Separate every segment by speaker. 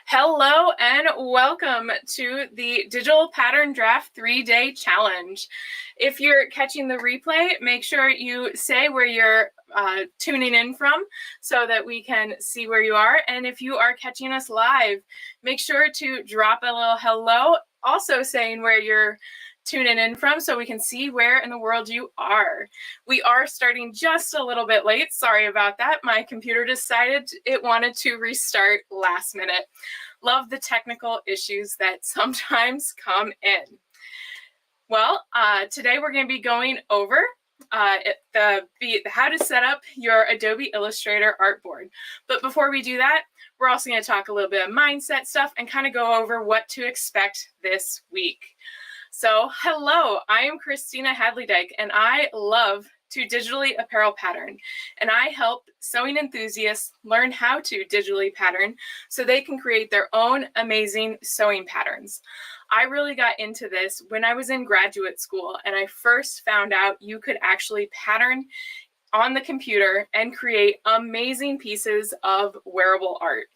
Speaker 1: Hello and welcome to the Digital Pattern Draft 3-Day Challenge. If you're catching the replay, make sure you say where you're tuning in from so that we can see where you are. And if you are catching us live, make sure to drop a little hello, also saying where you're tuning in from so we can see where in the world you are. We are starting just a little bit late. Sorry about that. My computer decided it wanted to restart last minute. Love the technical issues that sometimes come in. Well, today we're going to be going over how to set up your Adobe Illustrator artboard. But before we do that, we're also going to talk a little bit of mindset stuff and kind of go over what to expect this week. So hello, I am Christina Hadley-Dyke, and I love to digitally apparel pattern, and I help sewing enthusiasts learn how to digitally pattern so they can create their own amazing sewing patterns. I really got into this when I was in graduate school, and I first found out you could actually pattern on the computer and create amazing pieces of wearable art.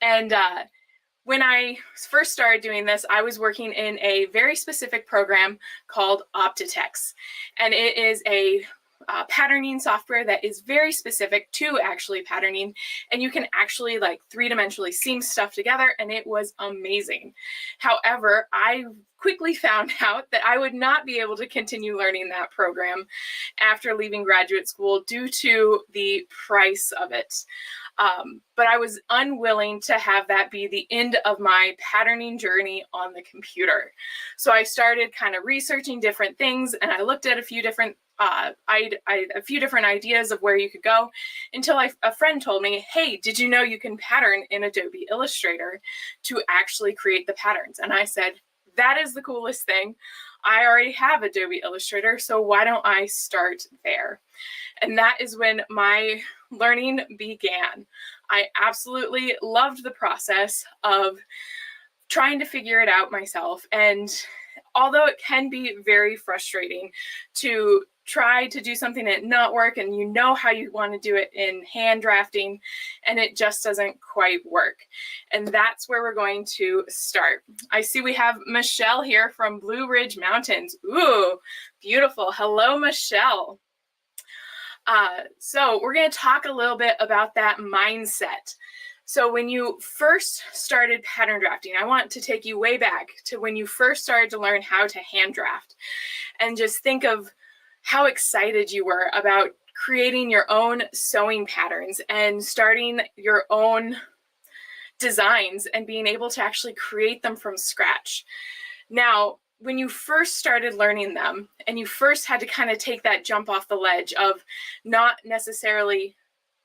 Speaker 1: And when I first started doing this, I was working in a very specific program called Up the Toolbar, and it is a patterning software that is very specific to actually patterning, and you can actually like three-dimensionally seam stuff together, and it was amazing. However, I quickly found out that I would not be able to continue learning that program after leaving graduate school due to the price of it. But I was unwilling to have that be the end of my patterning journey on the computer. So I started kind of researching different things, and I looked at a few different ideas of where you could go until a friend told me, hey, did you know you can pattern in Adobe Illustrator to actually create the patterns? And I said, that is the coolest thing. I already have Adobe Illustrator, so why don't I start there? And that is when my learning began. I absolutely loved the process of trying to figure it out myself. And although it can be very frustrating to try to do something and not work, and you know how you want to do it in hand drafting, and it just doesn't quite work. And that's where we're going to start. I see we have Michelle here from Blue Ridge Mountains. Ooh, beautiful. Hello, Michelle. So we're going to talk a little bit about that mindset. So when you first started pattern drafting, I want to take you way back to when you first started to learn how to hand draft, and just think of how excited you were about creating your own sewing patterns and starting your own designs and being able to actually create them from scratch. Now, when you first started learning them and you first had to kind of take that jump off the ledge of not necessarily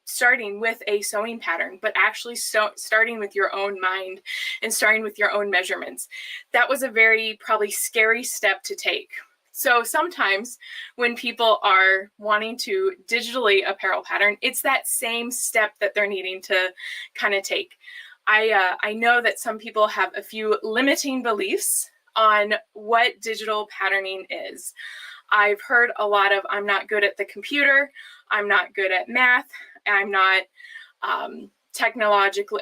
Speaker 1: starting with a sewing pattern, but actually starting with your own mind and starting with your own measurements, that was a very probably scary step to take. So sometimes when people are wanting to digitally apparel pattern, it's that same step that they're needing to kind of take. I know that some people have a few limiting beliefs on what digital patterning is. I've heard a lot of, I'm not good at the computer, I'm not good at math, I'm not I'm technologically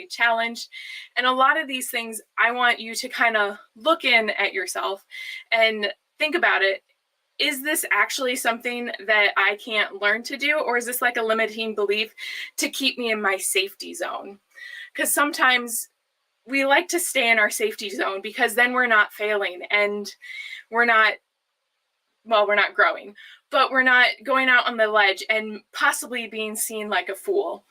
Speaker 1: challenged. And a lot of these things, I want you to kind of look in at yourself and think about it. Is this actually something that I can't learn to do? Or is this like a limiting belief to keep me in my safety zone? Because sometimes we like to stay in our safety zone because then we're not failing and we're not growing, but we're not going out on the ledge and possibly being seen like a fool.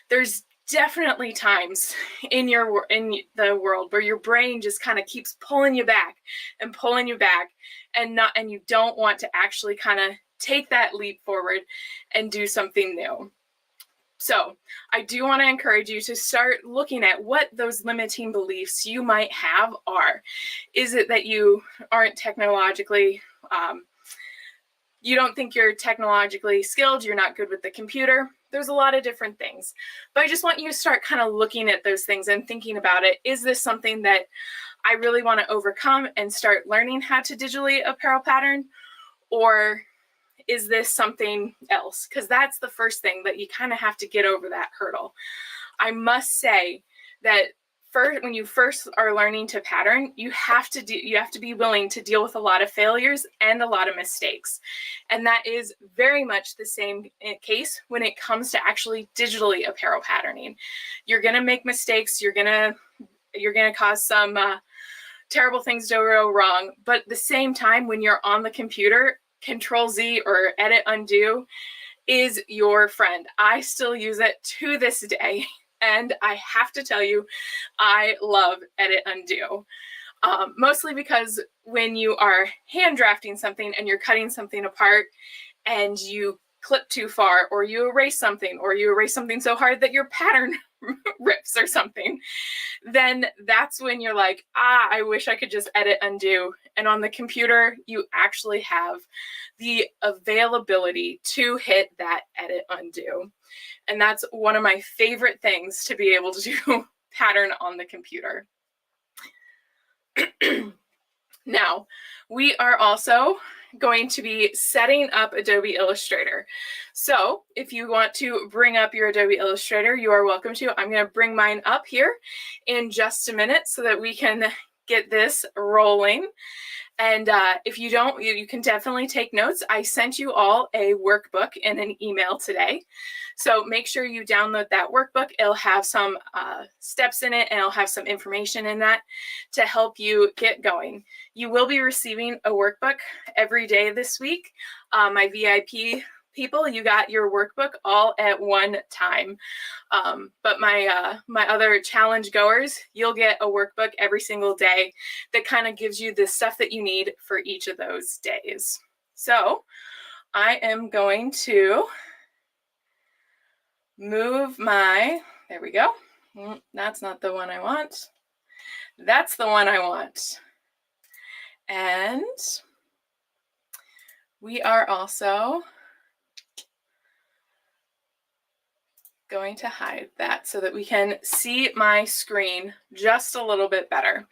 Speaker 1: There's definitely times in the world where your brain just kind of keeps pulling you back, and you don't want to actually kind of take that leap forward and do something new. So I do want to encourage you to start looking at what those limiting beliefs you might have are. Is it that you aren't technologically, you don't think you're technologically skilled, you're not good with the computer? There's a lot of different things. But I just want you to start kind of looking at those things and thinking about it. Is this something that I really want to overcome and start learning how to digitally apparel pattern? Or is this something else? Because that's the first thing that you kind of have to get over that hurdle. I must say that first, when you first are learning to pattern, you have to be willing to deal with a lot of failures and a lot of mistakes. And that is very much the same case when it comes to actually digitally apparel patterning. You're going to make mistakes. You're going to cause some terrible things to go wrong. But at the same time, when you're on the computer, Control Z or Edit Undo is your friend. I still use it to this day. And I have to tell you, I love Edit Undo. Mostly because when you are hand drafting something and you're cutting something apart and you clip too far, or you erase something so hard that your pattern rips or something, then that's when you're like, I wish I could just Edit Undo. And on the computer, you actually have the availability to hit that Edit Undo. And that's one of my favorite things, to be able to do pattern on the computer. Now, we are also going to be setting up Adobe Illustrator. So if you want to bring up your Adobe Illustrator, you are welcome to. I'm going to bring mine up here in just a minute so that we can get this rolling. And if you don't, you can definitely take notes. I sent you all a workbook in an email today. So make sure you download that workbook. It'll have some steps in it, and it'll have some information in that to help you get going. You will be receiving a workbook every day this week. My VIP people, you got your workbook all at one time. But my other challenge goers, you'll get a workbook every single day that kind of gives you the stuff that you need for each of those days. So I am going to move my, there we go. That's not the one I want. That's the one I want. And we are also going to hide that so that we can see my screen just a little bit better.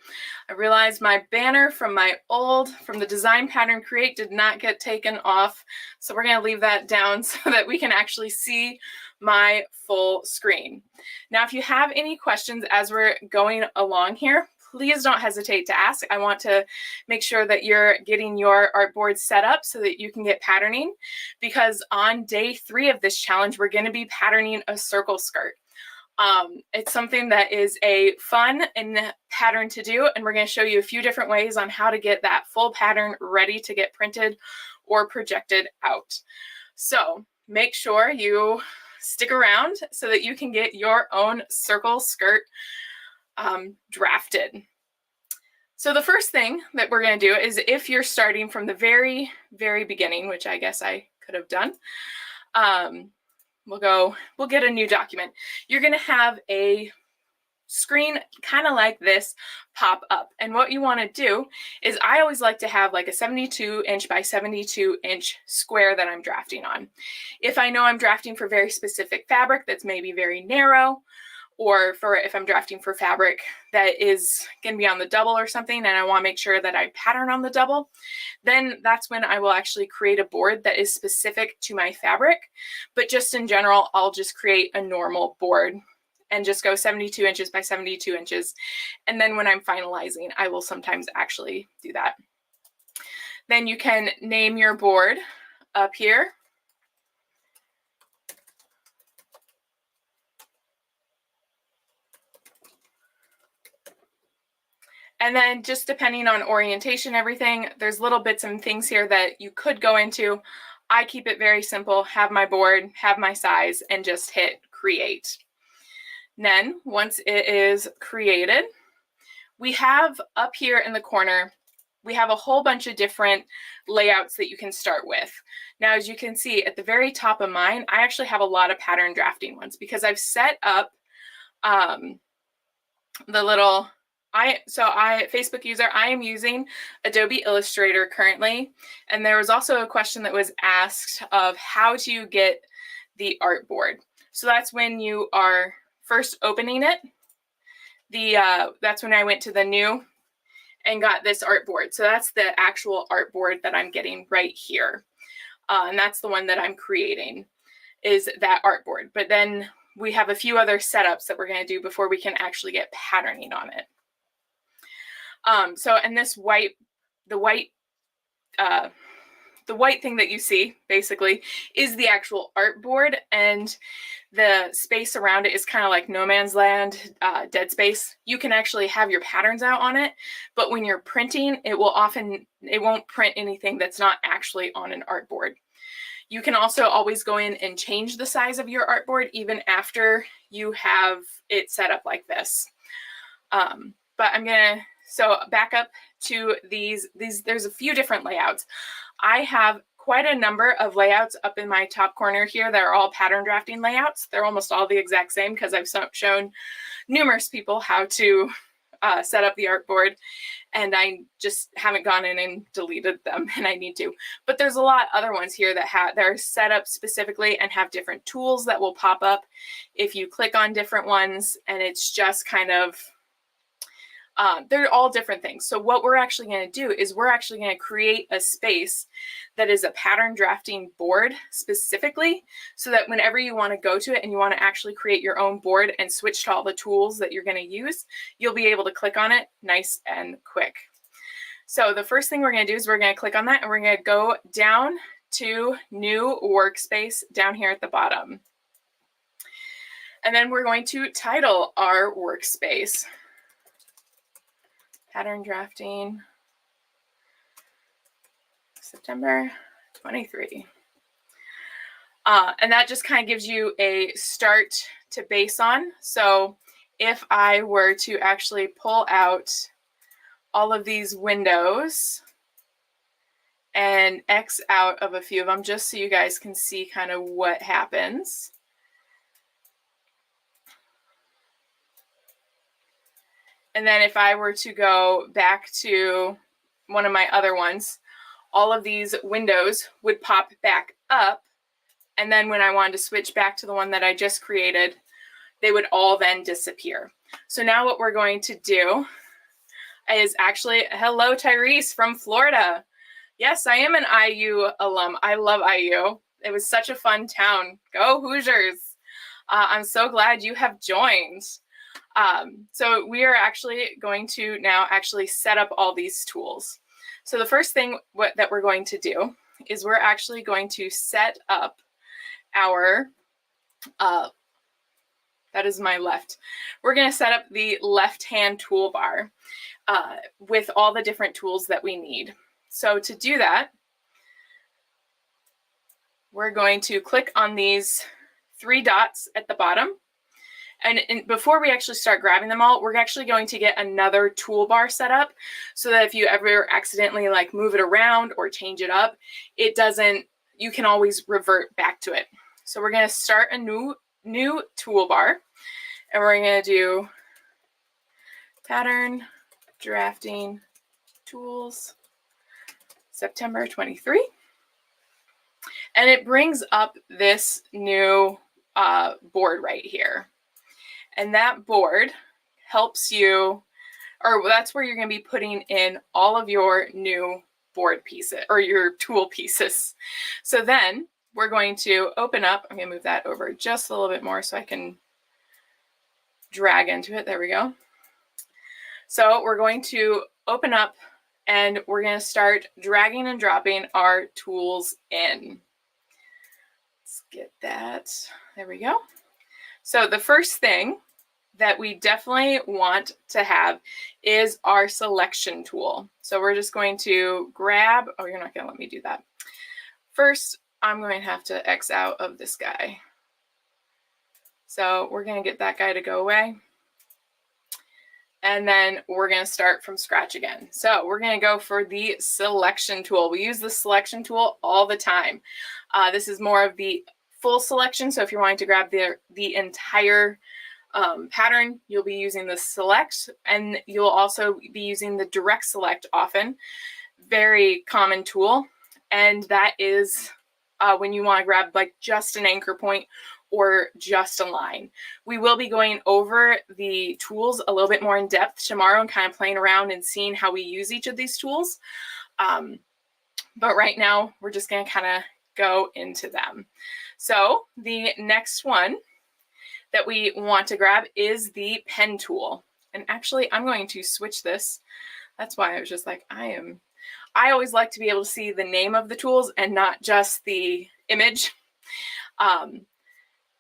Speaker 1: I realized my banner from the Design Pattern Create did not get taken off. So we're going to leave that down so that we can actually see my full screen. Now, if you have any questions as we're going along here, please don't hesitate to ask. I want to make sure that you're getting your artboard set up so that you can get patterning, because on day 3 of this challenge, we're going to be patterning a circle skirt. It's something that is a fun and pattern to do, and we're going to show you a few different ways on how to get that full pattern ready to get printed or projected out. So make sure you stick around so that you can get your own circle skirt drafted. So the first thing that we're going to do is, if you're starting from the very, very beginning, which I guess I could have done, we'll get a new document. You're going to have a screen kind of like this pop up. And what you want to do is, I always like to have like a 72-inch by 72-inch square that I'm drafting on. If I know I'm drafting for very specific fabric that's maybe very narrow, or if I'm drafting for fabric that is going to be on the double or something, and I want to make sure that I pattern on the double, then that's when I will actually create a board that is specific to my fabric. But just in general, I'll just create a normal board and just go 72 inches by 72 inches. And then when I'm finalizing, I will sometimes actually do that. Then you can name your board up here. And then, just depending on orientation, everything, there's little bits and things here that you could go into. I keep it very simple, have my board, have my size, and just hit create. Then once it is created, we have up here in the corner, we have a whole bunch of different layouts that you can start with. Now, as you can see at the very top of mine, I actually have a lot of pattern drafting ones, because I've set up the little, Facebook user, I am using Adobe Illustrator currently. And there was also a question that was asked of how to get the artboard. So that's when you are first opening it. That's when I went to the new and got this artboard. So that's the actual artboard that I'm getting right here. and that's the one that I'm creating, is that artboard. But then we have a few other setups that we're going to do before we can actually get patterning on it. And this the white thing that you see basically is the actual artboard, and the space around it is kind of like no man's land, dead space. You can actually have your patterns out on it, but when you're printing, it won't print anything that's not actually on an artboard. You can also always go in and change the size of your artboard even after you have it set up like this. But so back up to these, there's a few different layouts. I have quite a number of layouts up in my top corner here that are all pattern drafting layouts. They're almost all the exact same because I've shown numerous people how to set up the artboard, and I just haven't gone in and deleted them, and I need to. But there's a lot of other ones here that are set up specifically and have different tools that will pop up if you click on different ones, and it's just kind of they're all different things. So what we're actually going to do is we're actually going to create a space that is a pattern drafting board specifically, so that whenever you want to go to it and you want to actually create your own board and switch to all the tools that you're going to use, you'll be able to click on it nice and quick. So the first thing we're going to do is we're going to click on that, and we're going to go down to New Workspace down here at the bottom. And then we're going to title our workspace Pattern Drafting September 23. And that just kind of gives you a start to base on. So if I were to actually pull out all of these windows and X out of a few of them, just so you guys can see kind of what happens. And then if I were to go back to one of my other ones, all of these windows would pop back up. And then when I wanted to switch back to the one that I just created, they would all then disappear. So now what we're going to do is actually, hello, Tyrese from Florida. Yes, I am an IU alum. I love IU. It was such a fun town. Go Hoosiers. I'm so glad you have joined. So we are actually going to now actually set up all these tools. So the first thing that we're going to do is we're actually going to set up our, that is my left. We're going to set up the left-hand toolbar with all the different tools that we need. So to do that, we're going to click on these three dots at the bottom. And before we actually start grabbing them all, we're actually going to get another toolbar set up so that if you ever accidentally like move it around or change it up, it doesn't, you can always revert back to it. So we're going to start a new toolbar, and we're going to do Pattern Drafting Tools September 23. And it brings up this new board right here. And that board helps you, or that's where you're going to be putting in all of your new board pieces or your tool pieces. So then we're going to open up, I'm going to move that over just a little bit more so I can drag into it. There we go. So we're going to open up and we're going to start dragging and dropping our tools in. Let's get that. There we go. So the first thing that we definitely want to have is our selection tool. So we're just going to grab, oh, you're not going to let me do that. First, I'm going to have to X out of this guy. So we're going to get that guy to go away. And then we're going to start from scratch again. So we're going to go for the selection tool. We use the selection tool all the time. This is more of the full selection. So if you're wanting to grab the entire pattern, you'll be using the select, and you'll also be using the direct select often. Very common tool. And that is when you want to grab like just an anchor point or just a line. We will be going over the tools a little bit more in depth tomorrow and kind of playing around and seeing how we use each of these tools. But right now we're just going to kind of go into them. So the next one that we want to grab is the pen tool. And actually, I'm going to switch this. That's why I was just like, I always like to be able to see the name of the tools and not just the image.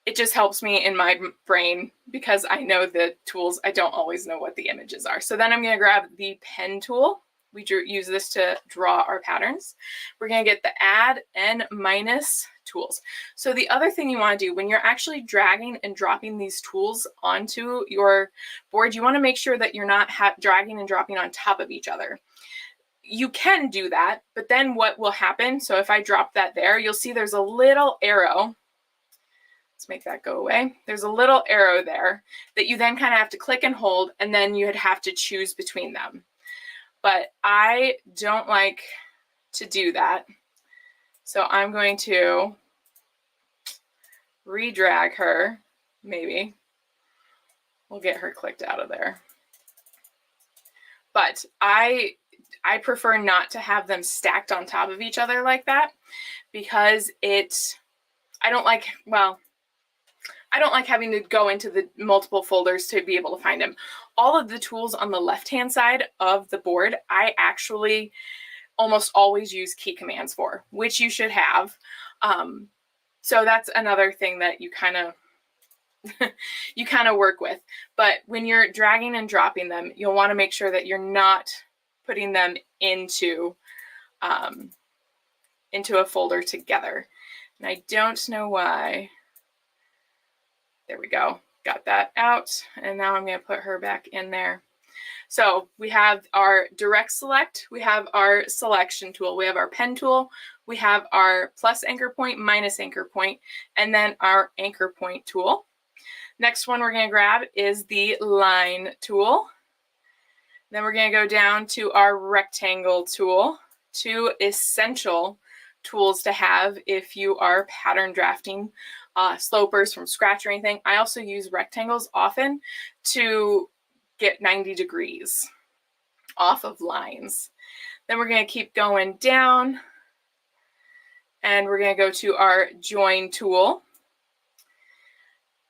Speaker 1: It just helps me in my brain because I know the tools. I don't always know what the images are. So then I'm going to grab the pen tool. We use this to draw our patterns. We're going to get the add and minus tools. So the other thing you want to do when you're actually dragging and dropping these tools onto your board, you want to make sure that you're not dragging and dropping on top of each other. You can do that, but then what will happen, so if I drop that there, you'll see there's a little arrow. Let's make that go away. There's a little arrow there that you then kind of have to click and hold, and then you'd have to choose between them. But I don't like to do that. So I'm going to redrag her, maybe. We'll get her clicked out of there. But I prefer not to have them stacked on top of each other like that because I don't like having to go into the multiple folders to be able to find them. All of the tools on the left-hand side of the board, I actually almost always use key commands for, which you should have. So that's another thing that you kind of work with. But when you're dragging and dropping them, you'll want to make sure that you're not putting them into a folder together. And I don't know why. There we go. Got that out. And now I'm going to put her back in there. So we have our direct select. We have our selection tool. We have our pen tool. We have our plus anchor point, minus anchor point, and then our anchor point tool. Next one we're going to grab is the line tool. Then we're going to go down to our rectangle tool, two essential tools to have if you are pattern drafting slopers from scratch or anything. I also use rectangles often to get 90 degrees off of lines. Then we're going to keep going down and we're going to go to our join tool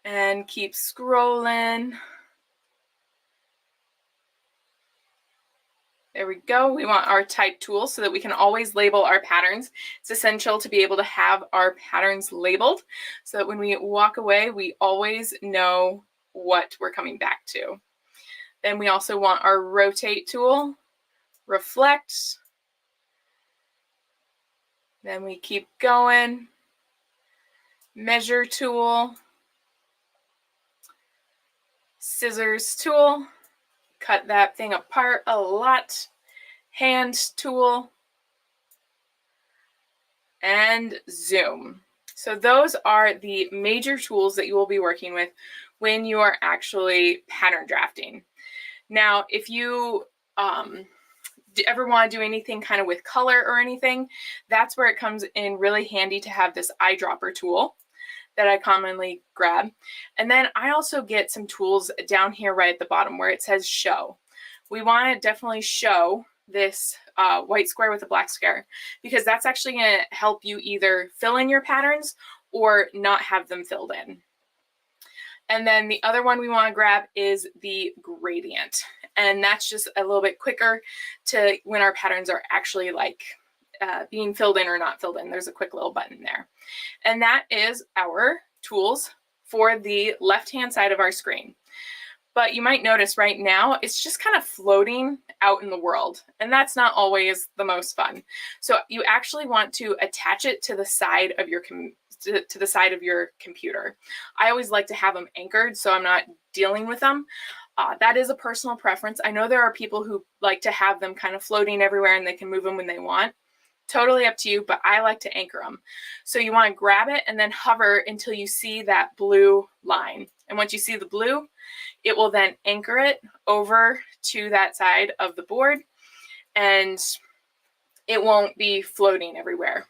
Speaker 1: and keep scrolling. There we go. We want our type tool so that we can always label our patterns. It's essential to be able to have our patterns labeled so that when we walk away, we always know what we're coming back to. Then we also want our rotate tool, reflect. Then we keep going. Measure tool, scissors tool. Cut that thing apart a lot. Hand tool and zoom. So those are the major tools that you will be working with when you are actually pattern drafting. Now, if you ever want to do anything kind of with color or anything, that's where it comes in really handy to have this eyedropper tool that I commonly grab. And then I also get some tools down here right at the bottom where it says show. We want to definitely show this white square with a black square because that's actually going to help you either fill in your patterns or not have them filled in. And then the other one we want to grab is the gradient. And that's just a little bit quicker to when our patterns are actually like being filled in or not filled in. There's a quick little button there. And that is our tools for the left-hand side of our screen. But you might notice right now, it's just kind of floating out in the world. And that's not always the most fun. So you actually want to attach it to the side of your computer. I always like to have them anchored so I'm not dealing with them. That is a personal preference. I know there are people who like to have them kind of floating everywhere and they can move them when they want. Totally up to you, but I like to anchor them. So you want to grab it and then hover until you see that blue line. And once you see the blue, it will then anchor it over to that side of the board and it won't be floating everywhere.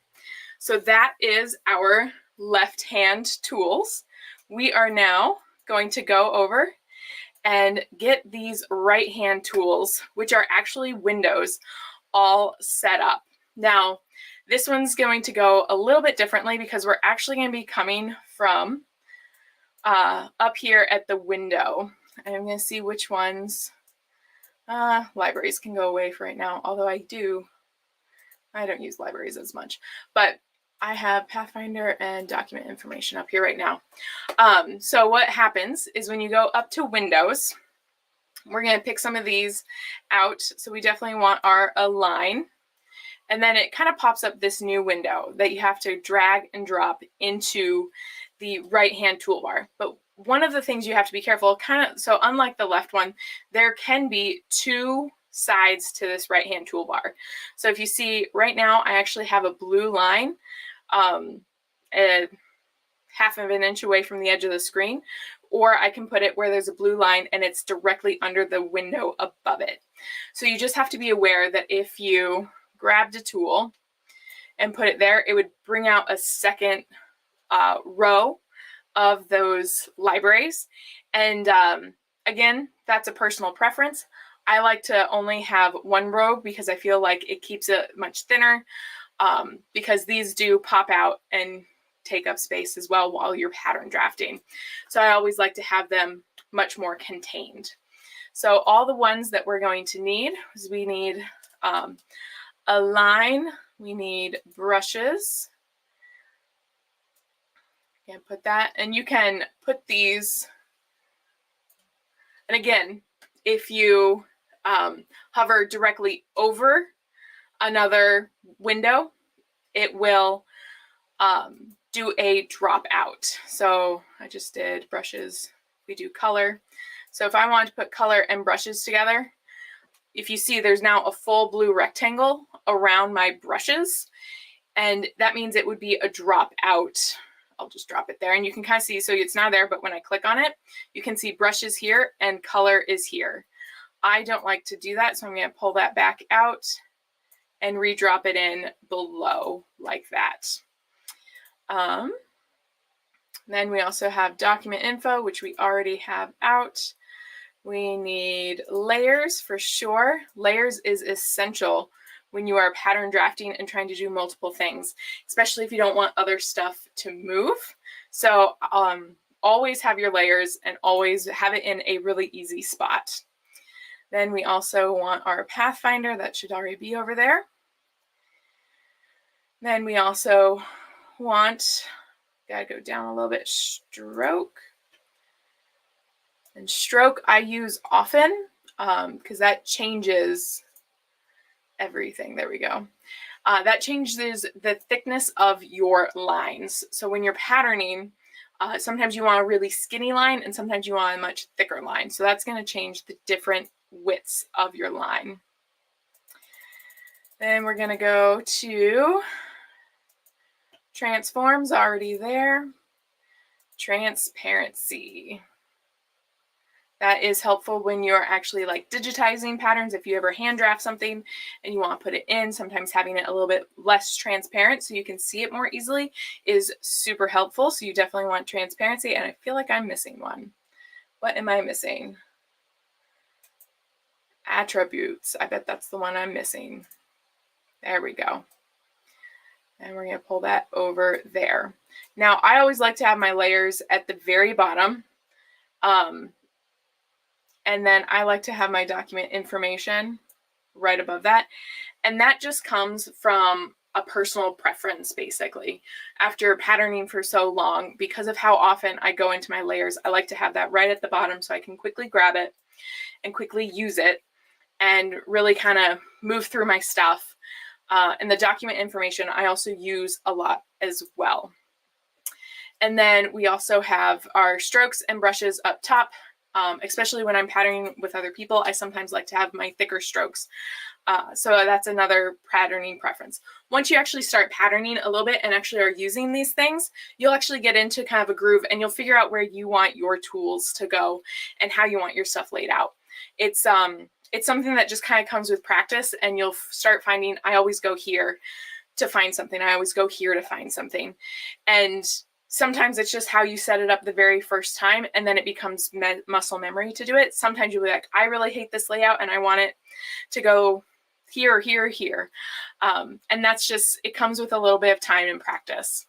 Speaker 1: So that is our left-hand tools. We are now going to go over and get these right-hand tools, which are actually windows, all set up. Now, This one's going to go a little bit differently because we're actually going to be coming from up here at the window. And I'm going to see which ones libraries can go away for right now, although I don't use libraries as much, but I have Pathfinder and document information up here right now. So what happens is when you go up to Windows, we're going to pick some of these out. So we definitely want our align. And then it kind of pops up this new window that you have to drag and drop into the right-hand toolbar. But one of the things you have to be careful, so unlike the left one, there can be two sides to this right-hand toolbar. So if you see right now, I actually have a blue line, a half of an inch away from the edge of the screen, or I can put it where there's a blue line and it's directly under the window above it. So you just have to be aware that if you grabbed a tool and put it there, it would bring out a second row of those libraries. And again, that's a personal preference. I like to only have one row because I feel like it keeps it much thinner, because these do pop out and take up space as well while you're pattern drafting. So I always like to have them much more contained. So all the ones that we're going to need is we need a line, we need brushes. And put that, and you can put these, and again, if you hover directly over another window, it will do a drop out. So I just did brushes, we do color. So if I wanted to put color and brushes together, if you see there's now a full blue rectangle around my brushes, and that means it would be a drop out. I'll just drop it there and you can kind of see, so it's not there, but when I click on it, you can see brushes here and color is here. I don't like to do that, so I'm going to pull that back out and redrop it in below like that. Then we also have document info, which we already have out. We need layers for sure. Layers is essential when you are pattern drafting and trying to do multiple things, especially if you don't want other stuff to move. So always have your layers and always have it in a really easy spot. Then we also want our Pathfinder, that should already be over there. Then we also want, gotta go down a little bit, stroke. And stroke I use often because that changes everything. There we go. That changes the thickness of your lines. So when you're patterning, sometimes you want a really skinny line and sometimes you want a much thicker line. So that's going to change the different widths of your line. Then we're going to go to transforms, already there. Transparency. That is helpful when you're actually like digitizing patterns. If you ever hand draft something and you want to put it in, sometimes having it a little bit less transparent so you can see it more easily is super helpful. So you definitely want transparency, and I feel like I'm missing one. What am I missing? Attributes. I bet that's the one I'm missing. There we go. And we're going to pull that over there. Now, I always like to have my layers at the very bottom. And then I like to have my document information right above that. And that just comes from a personal preference, basically. After patterning for so long, because of how often I go into my layers, I like to have that right at the bottom so I can quickly grab it and quickly use it and really kind of move through my stuff. And the document information I also use a lot as well. And then we also have our strokes and brushes up top. Especially when I'm patterning with other people, I sometimes like to have my thicker strokes. So that's another patterning preference. Once you actually start patterning a little bit and actually are using these things, you'll actually get into kind of a groove and you'll figure out where you want your tools to go and how you want your stuff laid out. It's something that just kind of comes with practice, and you'll start finding, I always go here to find something. I always go here to find something. And sometimes it's just how you set it up the very first time, and then it becomes muscle memory to do it. Sometimes you'll be like, I really hate this layout and I want it to go here, here, here. And that's just, it comes with a little bit of time and practice.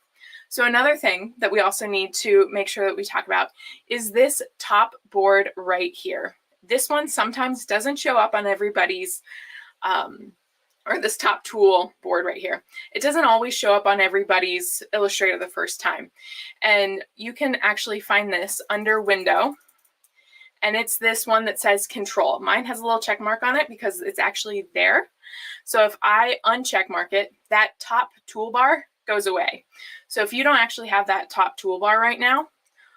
Speaker 1: So another thing that we also need to make sure that we talk about is this top board right here. This one sometimes doesn't show up on everybody's, or this top tool board right here. It doesn't always show up on everybody's Illustrator the first time. And you can actually find this under Window. And it's this one that says Control. Mine has a little check mark on it because it's actually there. So if I uncheck mark it, that top toolbar goes away. So if you don't actually have that top toolbar right now,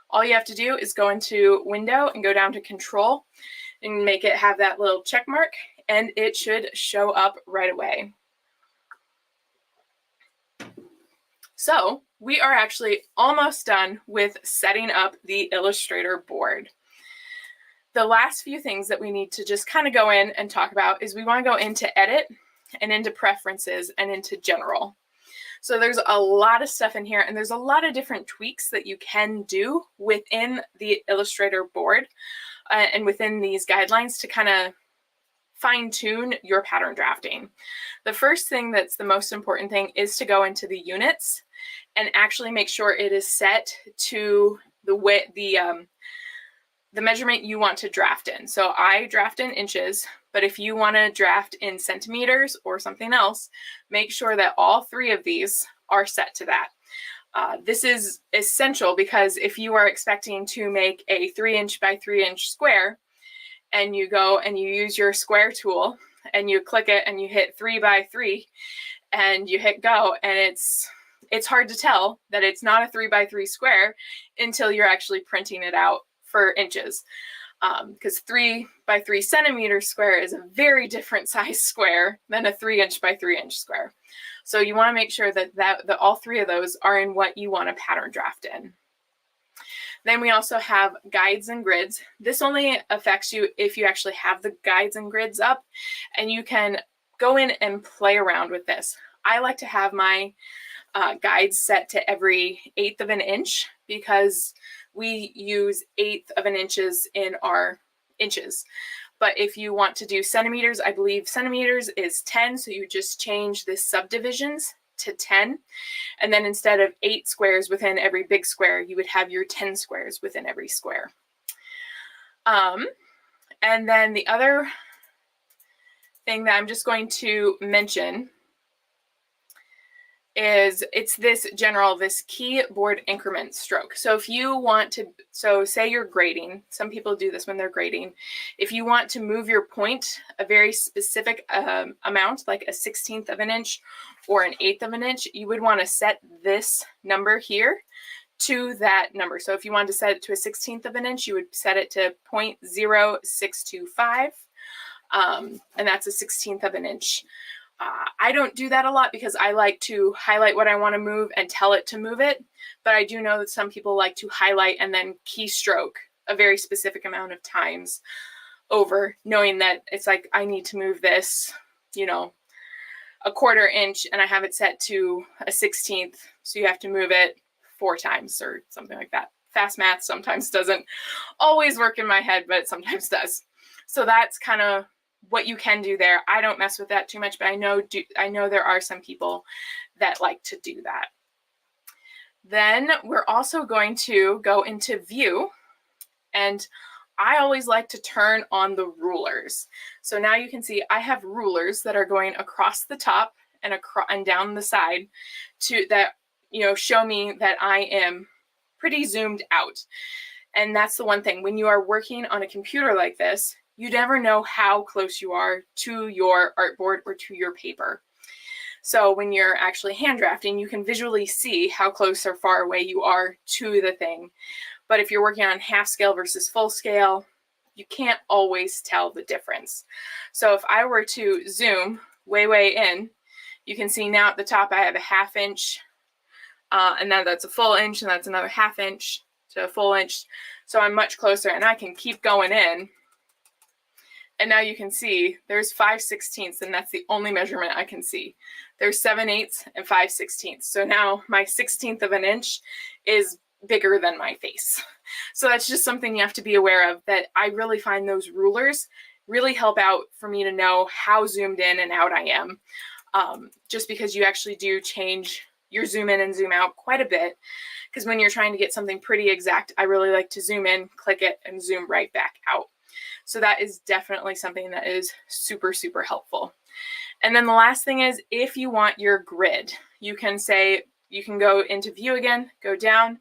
Speaker 1: all you have to do is go into Window and go down to Control and make it have that little check mark, and it should show up right away. So we are actually almost done with setting up the Illustrator board. The last few things that we need to just kind of go in and talk about is we want to go into Edit and into Preferences and into General. So there's a lot of stuff in here, and there's a lot of different tweaks that you can do within the Illustrator board and within these guidelines to kind of fine-tune your pattern drafting. The first thing that's the most important thing is to go into the units and actually make sure it is set to the measurement you want to draft in. So I draft in inches, but if you want to draft in centimeters or something else, make sure that all three of these are set to that. This is essential because if you are expecting to make a 3-inch by 3-inch square, and you go and you use your square tool and you click it and you hit 3 by 3 and you hit go, and it's hard to tell that it's not a 3 by 3 square until you're actually printing it out for inches, because 3 by 3 centimeter square is a very different size square than a 3-inch by 3-inch square. So you want to make sure that all three of those are in what you want to pattern draft in. Then we also have guides and grids. This only affects you if you actually have the guides and grids up, and you can go in and play around with this. I like to have my guides set to every 1/8 of an inch because we use 1/8 of an inches in our inches. But if you want to do centimeters, I believe centimeters is 10, so you just change the subdivisions to 10, and then instead of 8 squares within every big square, you would have your 10 squares within every square. And then the other thing that I'm just going to mention is it's this keyboard increment stroke. So if you want to, so say you're grading, some people do this when they're grading. If you want to move your point a very specific amount, like a 1/16 of an inch or an 1/8 of an inch, you would want to set this number here to that number. So if you wanted to set it to a 1/16 of an inch, you would set it to 0.0625, and that's a 1/16 of an inch. I don't do that a lot because I like to highlight what I want to move and tell it to move it, but I do know that some people like to highlight and then keystroke a very specific amount of times over, knowing that it's like I need to move this, you know, a 1/4 inch, and I have it set to a 1/16, so you have to move it 4 times or something like that. Fast math sometimes doesn't always work in my head, but it sometimes does. So that's kind of what you can do there. I don't mess with that too much, but I know there are some people that like to do that. Then we're also going to go into View, and I always like to turn on the rulers. So now you can see I have rulers that are going across the top and down the side that show me that I am pretty zoomed out. And that's the one thing, when you are working on a computer like this, you never know how close you are to your artboard or to your paper. So when you're actually hand drafting, you can visually see how close or far away you are to the thing. But if you're working on half scale versus full scale, you can't always tell the difference. So if I were to zoom way in, you can see now at the top I have a 1/2 inch, and then that's a full inch, and that's another 1/2 inch to a full inch. So I'm much closer, and I can keep going in. And now you can see there's 5/16, and that's the only measurement I can see. There's 7/8 and 5/16. So now my 1/16 of an inch is bigger than my face. So that's just something you have to be aware of, that I really find those rulers really help out for me to know how zoomed in and out I am, just because you actually do change your zoom in and zoom out quite a bit. Because when you're trying to get something pretty exact, I really like to zoom in, click it, and zoom right back out. So that is definitely something that is super, super helpful. And then the last thing is, if you want your grid, you can go into view again, go down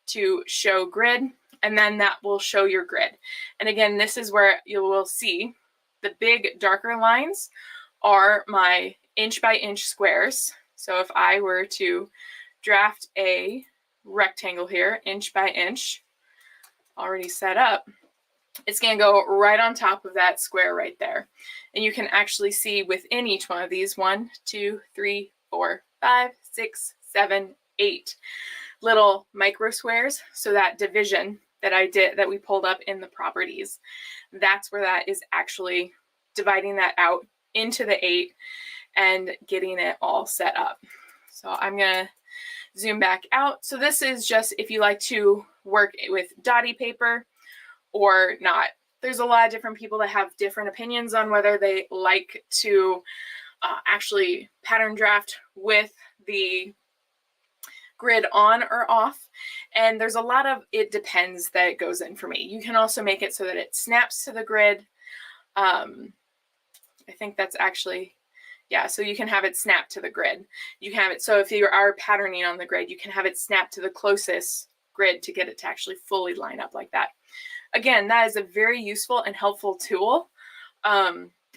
Speaker 1: to show grid, and then that will show your grid. And again, this is where you will see the big darker lines are my inch by inch squares. So if I were to draft a rectangle here, inch by inch, already set up, it's going to go right on top of that square right there. And you can actually see within each one of these 1, 2, 3, 4, 5, 6, 7, 8 little micro squares. So that division that we pulled up in the properties, that's where that is actually dividing that out into the 8 and getting it all set up. So I'm going to zoom back out. So this is just if you like to work with dotty paper or not. There's a lot of different people that have different opinions on whether they like to actually pattern draft with the grid on or off. And there's a lot of it depends that goes in for me. You can also make it so that it snaps to the grid. I think that's actually, yeah, so you can have it snap to the grid. You can have it, so if you are patterning on the grid, you can have it snap to the closest grid to get it to actually fully line up like that. Again, that is a very useful and helpful tool.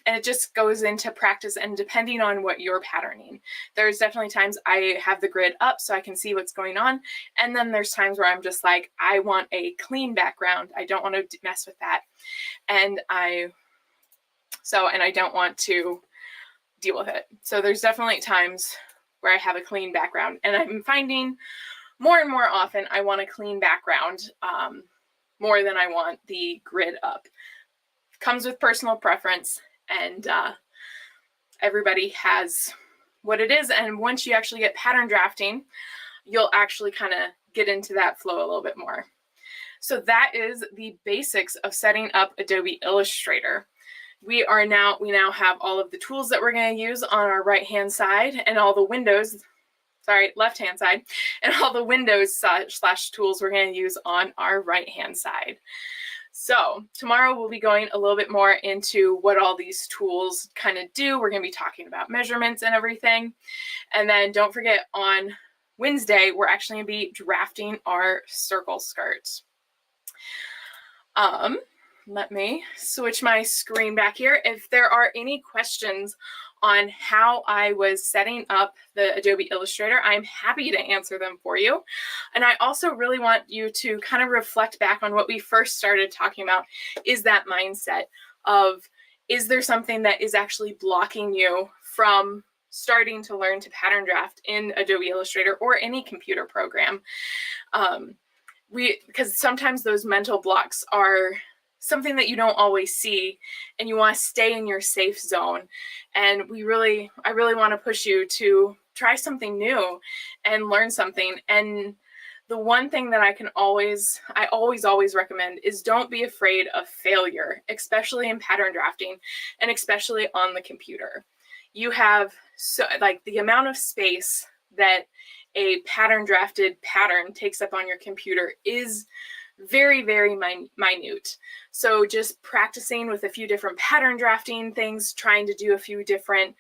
Speaker 1: And it just goes into practice and depending on what you're patterning. There's definitely times I have the grid up so I can see what's going on. And then there's times where I'm just like, I want a clean background. I don't want to mess with that. And I don't want to deal with it. So there's definitely times where I have a clean background, and I'm finding more and more often I want a clean background more than I want the grid up. Comes with personal preference, and everybody has what it is. And once you actually get pattern drafting, you'll actually kind of get into that flow a little bit more. So that is the basics of setting up Adobe Illustrator. We now have all of the tools that we're going to use on our right-hand side and all the windows, left-hand side, and all the windows slash tools we're going to use on our right-hand side. So tomorrow we'll be going a little bit more into what all these tools kind of do. We're going to be talking about measurements and everything. And then don't forget, on Wednesday, we're actually going to be drafting our circle skirts. Let me switch my screen back here. If there are any questions on how I was setting up the Adobe Illustrator, I'm happy to answer them for you. And I also really want you to kind of reflect back on what we first started talking about, is that mindset of, is there something that is actually blocking you from starting to learn to pattern draft in Adobe Illustrator or any computer program? Because sometimes those mental blocks are something that you don't always see, and you want to stay in your safe zone. And I really want to push you to try something new and learn something. And the one thing that I always recommend is don't be afraid of failure, especially in pattern drafting and especially on the computer. You have the amount of space that a pattern drafted pattern takes up on your computer is very, very minute. So just practicing with a few different pattern drafting things, trying to do a few different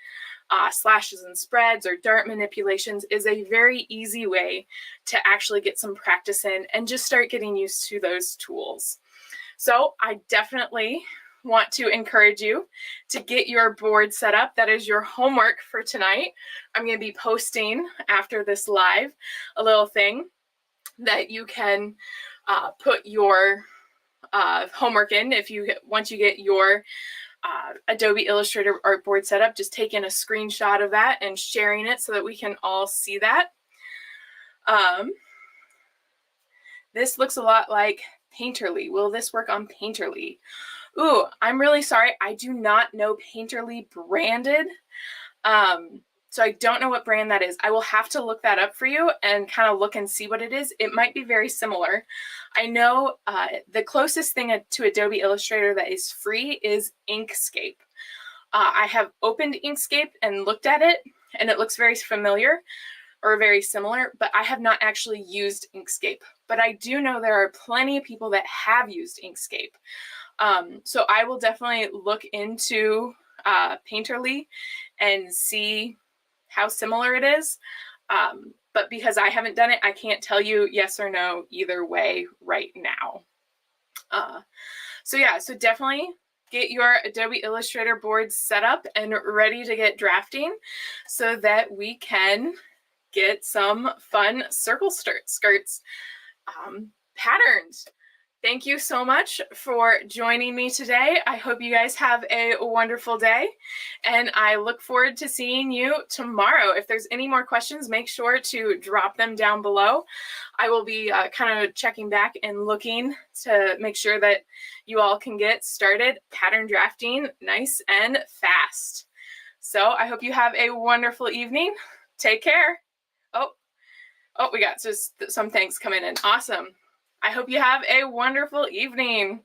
Speaker 1: slashes and spreads or dart manipulations is a very easy way to actually get some practice in and just start getting used to those tools. So I definitely want to encourage you to get your board set up. That is your homework for tonight. I'm going to be posting after this live a little thing that you can put your homework in. Once you get your Adobe Illustrator artboard set up, just taking a screenshot of that and sharing it so that we can all see that. This looks a lot like Painterly. Will this work on Painterly? Ooh, I'm really sorry. I do not know Painterly branded. So I don't know what brand that is. I will have to look that up for you and kind of look and see what it is. It might be very similar. I know the closest thing to Adobe Illustrator that is free is Inkscape. I have opened Inkscape and looked at it, and it looks very familiar or very similar, but I have not actually used Inkscape. But I do know there are plenty of people that have used Inkscape. So I will definitely look into Painterly and see how similar it is. But because I haven't done it, I can't tell you yes or no either way right now. So yeah, so definitely get your Adobe Illustrator board set up and ready to get drafting so that we can get some fun circle skirts patterned. Thank you so much for joining me today. I hope you guys have a wonderful day, and I look forward to seeing you tomorrow. If there's any more questions, make sure to drop them down below. I will be kind of checking back and looking to make sure that you all can get started pattern drafting nice and fast. So I hope you have a wonderful evening. Take care. Oh, we got just some things coming in. Awesome. I hope you have a wonderful evening.